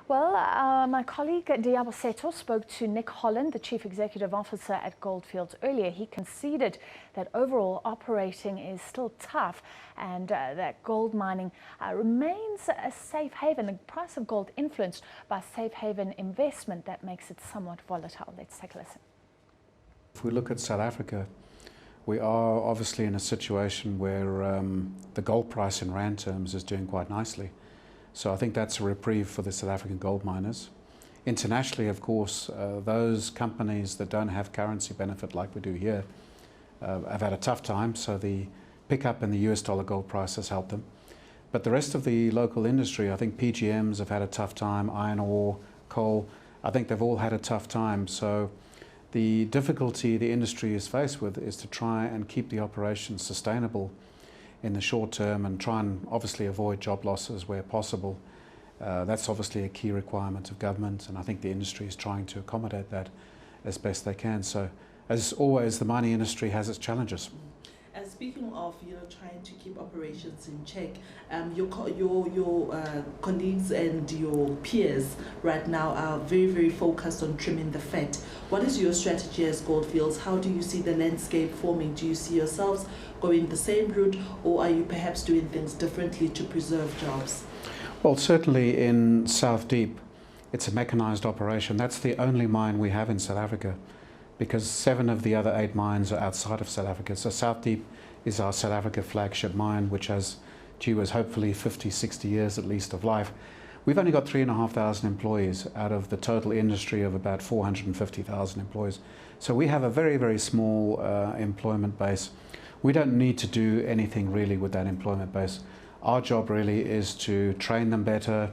Well, my colleague Diabo Seto spoke to Nick Holland, the Chief Executive Officer at Goldfields earlier. He conceded that overall operating is still tough and that gold mining remains a safe haven. The price of gold influenced by safe haven investment that makes it somewhat volatile. Let's take a listen. If we look at South Africa, we are obviously in a situation where the gold price in rand terms is doing quite nicely. So I think that's a reprieve for the South African gold miners. Internationally, of course, those companies that don't have currency benefit like we do here have had a tough time, so the pickup in the US dollar gold price has helped them. But the rest of the local industry, I think PGMs have had a tough time, iron ore, coal, I think they've all had a tough time. So the difficulty the industry is faced with is to try and keep the operations sustainable in the short term and try and obviously avoid job losses where possible. That's obviously a key requirement of government, and I think the industry is trying to accommodate that as best they can. So as always, the mining industry has its challenges. And speaking of, trying to keep operations in check, your colleagues and your peers right now are very, very focused on trimming the fat. What is your strategy as Goldfields? How do you see the landscape forming? Do you see yourselves going the same route, or are you perhaps doing things differently to preserve jobs? Well, certainly in South Deep, it's a mechanised operation. That's the only mine we have in South Africa, because 7 of the other 8 mines are outside of South Africa. So South Deep is our South Africa flagship mine, which has due as hopefully 50, 60 years at least of life. We've only got 3,500 employees out of the total industry of about 450,000 employees. So we have a very, very small employment base. We don't need to do anything really with that employment base. Our job really is to train them better,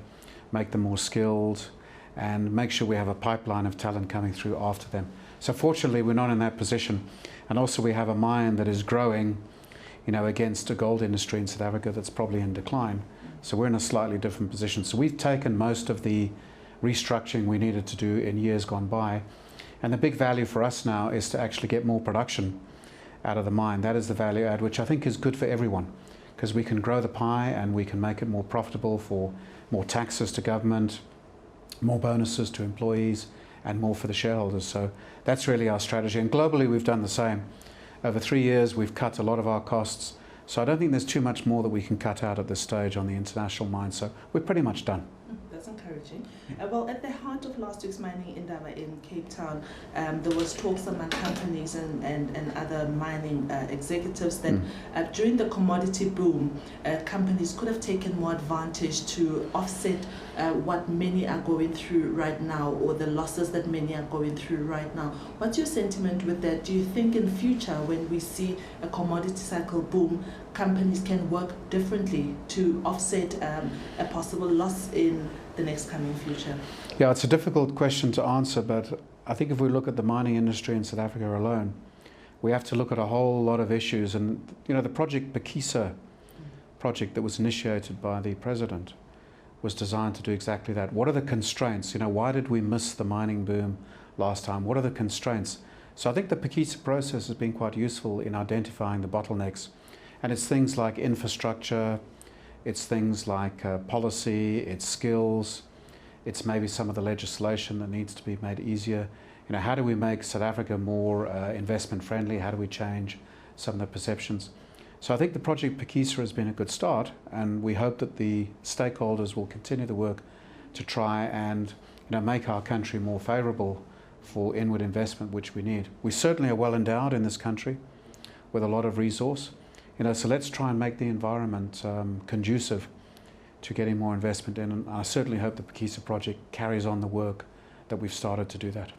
make them more skilled, and make sure we have a pipeline of talent coming through after them. So fortunately, we're not in that position. And also we have a mine that is growing, against a gold industry in South Africa that's probably in decline. So we're in a slightly different position. So we've taken most of the restructuring we needed to do in years gone by. And the big value for us now is to actually get more production out of the mine. That is the value add, which I think is good for everyone, because we can grow the pie and we can make it more profitable for more taxes to government, more bonuses to employees, and more for the shareholders. So that's really our strategy. And globally, we've done the same. Over 3 years, we've cut a lot of our costs. So I don't think there's too much more that we can cut out at this stage on the international mine. So we're pretty much done. That's encouraging. Well, at the heart of last week's mining indaba in Cape Town, there was talks among companies and other mining executives that during the commodity boom, companies could have taken more advantage to offset what many are going through right now, or the losses that many are going through right now. What's your sentiment with that? Do you think in future, when we see a commodity cycle boom, companies can work differently to offset a possible loss in the next coming future? Yeah, it's a difficult question to answer, but I think if we look at the mining industry in South Africa alone, we have to look at a whole lot of issues. And the project Bekisa project that was initiated by the president was designed to do exactly that. What are the constraints? Why did we miss the mining boom last time? What are the constraints? So I think the Bekisa process has been quite useful in identifying the bottlenecks. And it's things like infrastructure, it's things like policy, it's skills, it's maybe some of the legislation that needs to be made easier. How do we make South Africa more investment friendly? How do we change some of the perceptions? So I think the project Bekisa has been a good start, and we hope that the stakeholders will continue the work to try and make our country more favourable for inward investment, which we need. We certainly are well endowed in this country with a lot of resource. So let's try and make the environment conducive to getting more investment in. And I certainly hope the Bekisa project carries on the work that we've started to do that.